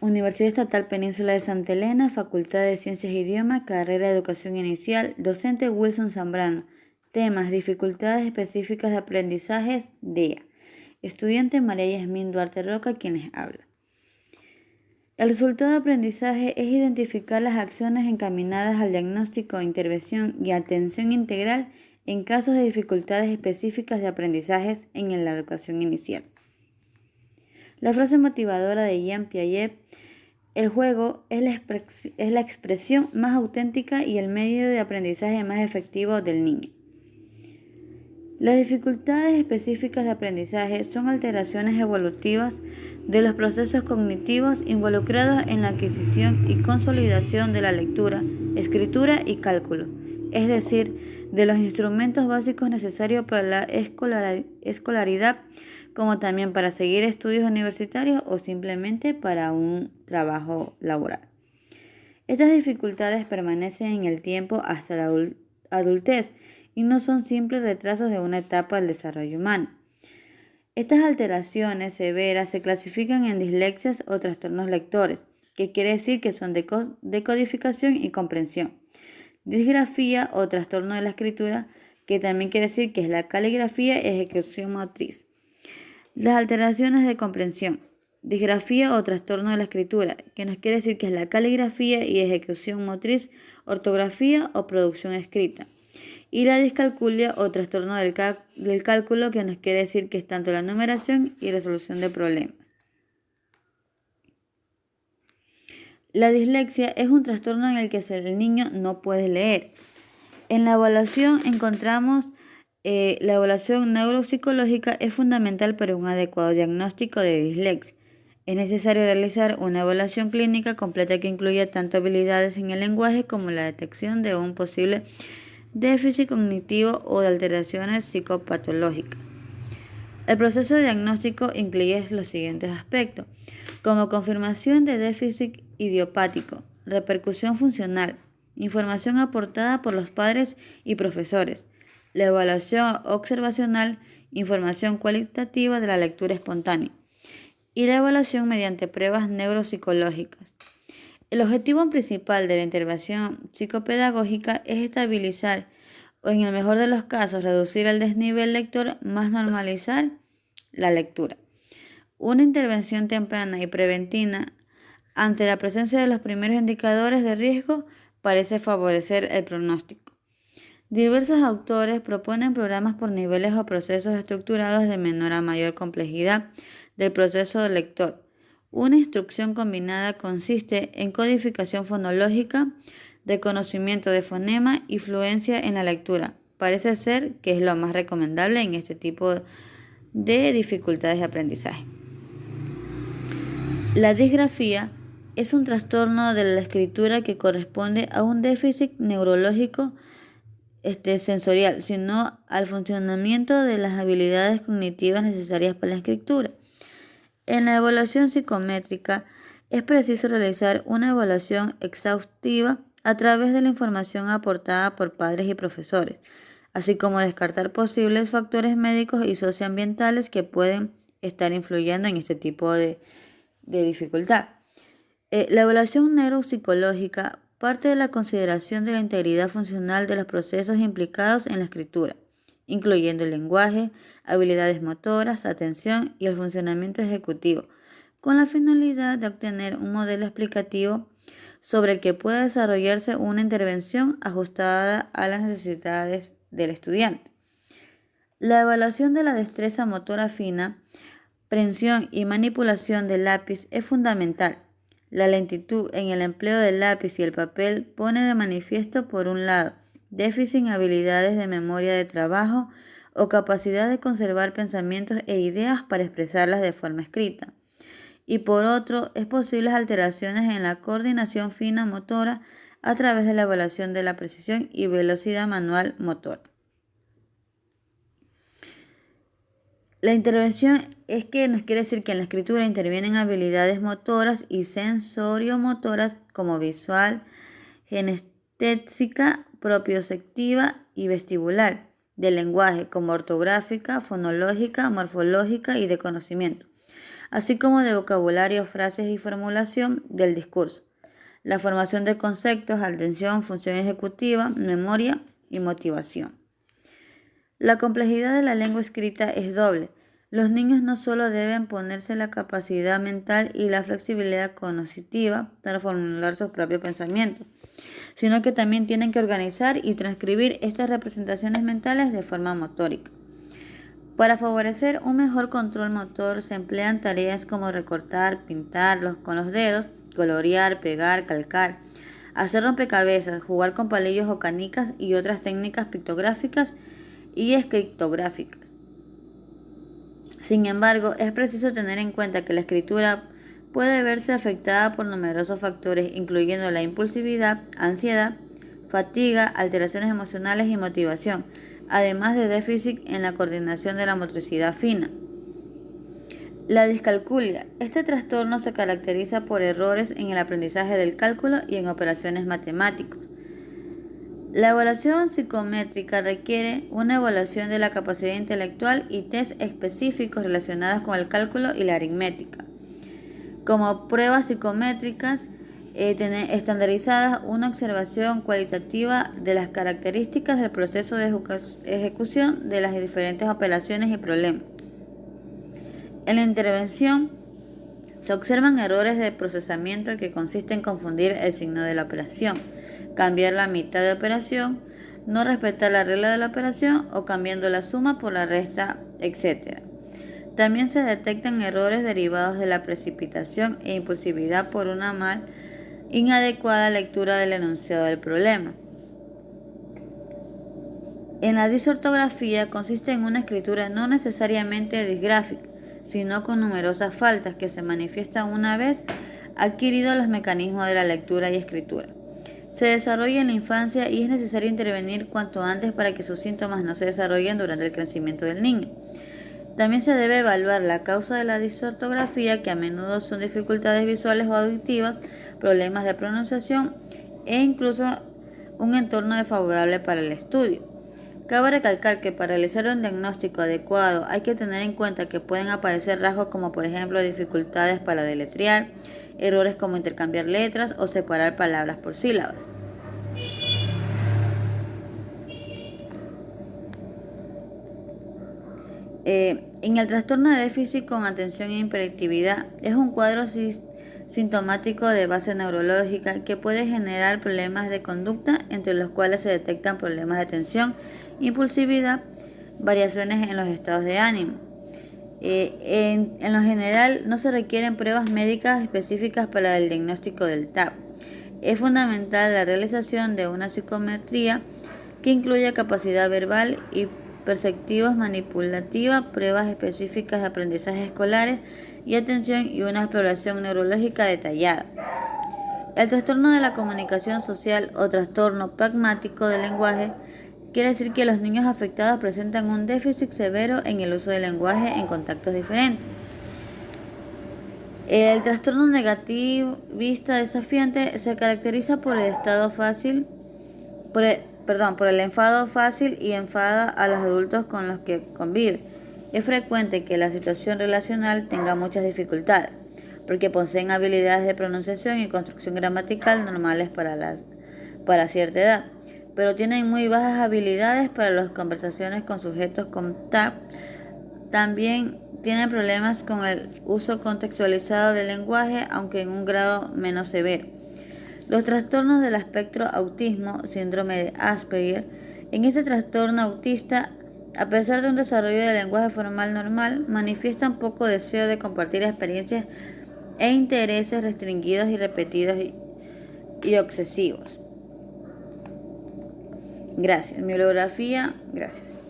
Universidad Estatal Península de Santa Elena, Facultad de Ciencias e Idiomas, Carrera de Educación Inicial, docente Wilson Zambrano. Temas: dificultades específicas de aprendizajes, DEA. Estudiante María Yasmín Duarte Roca, quienes hablan. El resultado de aprendizaje es identificar las acciones encaminadas al diagnóstico, intervención y atención integral en casos de dificultades específicas de aprendizajes en la educación inicial. La frase motivadora de Jean Piaget: el juego es la expresión más auténtica y el medio de aprendizaje más efectivo del niño. Las dificultades específicas de aprendizaje son alteraciones evolutivas de los procesos cognitivos involucrados en la adquisición y consolidación de la lectura, escritura y cálculo, es decir, de los instrumentos básicos necesarios para la escolaridad, como también para seguir estudios universitarios o simplemente para un trabajo laboral. Estas dificultades permanecen en el tiempo hasta la adultez y no son simples retrasos de una etapa del desarrollo humano. Estas alteraciones severas se clasifican en dislexias o trastornos lectores, que quiere decir que son de decodificación y comprensión. Disgrafía o trastorno de la escritura, que también quiere decir que es la caligrafía y ejecución motriz. Las alteraciones de comprensión: disgrafía o trastorno de la escritura, que nos quiere decir que es la caligrafía y ejecución motriz, ortografía o producción escrita. Y la discalculia o trastorno del cálculo, que nos quiere decir que es tanto la numeración y resolución de problemas. La dislexia es un trastorno en el que el niño no puede leer. En la evaluación encontramos la evaluación neuropsicológica es fundamental para un adecuado diagnóstico de dislexia. Es necesario realizar una evaluación clínica completa que incluya tanto habilidades en el lenguaje como la detección de un posible déficit cognitivo o de alteraciones psicopatológicas. El proceso de diagnóstico incluye los siguientes aspectos, como confirmación de déficit idiopático, repercusión funcional, información aportada por los padres y profesores, la evaluación observacional, información cualitativa de la lectura espontánea y la evaluación mediante pruebas neuropsicológicas. El objetivo principal de la intervención psicopedagógica es estabilizar o, en el mejor de los casos, reducir el desnivel lector más normalizar la lectura. Una intervención temprana y preventiva ante la presencia de los primeros indicadores de riesgo parece favorecer el pronóstico. Diversos autores proponen programas por niveles o procesos estructurados de menor a mayor complejidad del proceso del lector. Una instrucción combinada consiste en codificación fonológica, reconocimiento de fonema y fluencia en la lectura. Parece ser que es lo más recomendable en este tipo de dificultades de aprendizaje. La disgrafía es un trastorno de la escritura que corresponde a un déficit neurológico sensorial, sino al funcionamiento de las habilidades cognitivas necesarias para la escritura. En la evaluación psicométrica es preciso realizar una evaluación exhaustiva a través de la información aportada por padres y profesores, así como descartar posibles factores médicos y socioambientales que pueden estar influyendo en este tipo de dificultad. La evaluación neuropsicológica parte de la consideración de la integridad funcional de los procesos implicados en la escritura, incluyendo el lenguaje, habilidades motoras, atención y el funcionamiento ejecutivo, con la finalidad de obtener un modelo explicativo sobre el que pueda desarrollarse una intervención ajustada a las necesidades del estudiante. La evaluación de la destreza motora fina, prensión y manipulación del lápiz es fundamental. La lentitud en el empleo del lápiz y el papel pone de manifiesto, por un lado, déficit en habilidades de memoria de trabajo o capacidad de conservar pensamientos e ideas para expresarlas de forma escrita. Y por otro, es posibles alteraciones en la coordinación fina motora a través de la evaluación de la precisión y velocidad manual motora. La intervención es que nos quiere decir que en la escritura intervienen habilidades motoras y sensoriomotoras como visual, kinestésica, propioceptiva y vestibular, del lenguaje como ortográfica, fonológica, morfológica y de conocimiento, así como de vocabulario, frases y formulación del discurso, la formación de conceptos, atención, función ejecutiva, memoria y motivación. La complejidad de la lengua escrita es doble. Los niños no solo deben ponerse la capacidad mental y la flexibilidad cognitiva para formular sus propios pensamientos, sino que también tienen que organizar y transcribir estas representaciones mentales de forma motórica. Para favorecer un mejor control motor se emplean tareas como recortar, pintar con los dedos, colorear, pegar, calcar, hacer rompecabezas, jugar con palillos o canicas y otras técnicas pictográficas y escriptográficas. Sin embargo, es preciso tener en cuenta que la escritura puede verse afectada por numerosos factores, incluyendo la impulsividad, ansiedad, fatiga, alteraciones emocionales y motivación, además de déficit en la coordinación de la motricidad fina. La discalculia. Este trastorno se caracteriza por errores en el aprendizaje del cálculo y en operaciones matemáticas. La evaluación psicométrica requiere una evaluación de la capacidad intelectual y test específicos relacionados con el cálculo y la aritmética. Como pruebas psicométricas estandarizadas, una observación cualitativa de las características del proceso de ejecución de las diferentes operaciones y problemas. En la intervención se observan errores de procesamiento que consisten en confundir el signo de la operación, cambiar la mitad de operación, no respetar la regla de la operación o cambiando la suma por la resta, etc. También se detectan errores derivados de la precipitación e impulsividad por una inadecuada lectura del enunciado del problema. En la disortografía consiste en una escritura no necesariamente disgráfica, sino con numerosas faltas que se manifiestan una vez adquiridos los mecanismos de la lectura y escritura. Se desarrolla en la infancia y es necesario intervenir cuanto antes para que sus síntomas no se desarrollen durante el crecimiento del niño. También se debe evaluar la causa de la disortografía, que a menudo son dificultades visuales o auditivas, problemas de pronunciación e incluso un entorno desfavorable para el estudio. Cabe recalcar que para realizar un diagnóstico adecuado hay que tener en cuenta que pueden aparecer rasgos como por ejemplo dificultades para deletrear, errores como intercambiar letras o separar palabras por sílabas. En el trastorno de déficit con atención e hiperactividad es un cuadro sintomático de base neurológica que puede generar problemas de conducta, entre los cuales se detectan problemas de atención, impulsividad, variaciones en los estados de ánimo. En lo general no se requieren pruebas médicas específicas para el diagnóstico del TAP. Es fundamental la realización de una psicometría que incluya capacidad verbal y perceptivos manipulativa, pruebas específicas de aprendizaje escolares y atención y una exploración neurológica detallada. El trastorno de la comunicación social o trastorno pragmático del lenguaje quiere decir que los niños afectados presentan un déficit severo en el uso del lenguaje en contactos diferentes. El trastorno negativista desafiante se caracteriza por el enfado fácil y enfada a los adultos con los que convive. Es frecuente que la situación relacional tenga muchas dificultades, porque poseen habilidades de pronunciación y construcción gramatical normales para cierta edad, pero tienen muy bajas habilidades para las conversaciones con sujetos con TAP. También tienen problemas con el uso contextualizado del lenguaje, aunque en un grado menos severo. Los trastornos del espectro autismo, síndrome de Asperger. En este trastorno autista, a pesar de un desarrollo del lenguaje formal normal, manifiestan poco deseo de compartir experiencias e intereses restringidos y repetidos y obsesivos. Gracias. Mi bibliografía, gracias.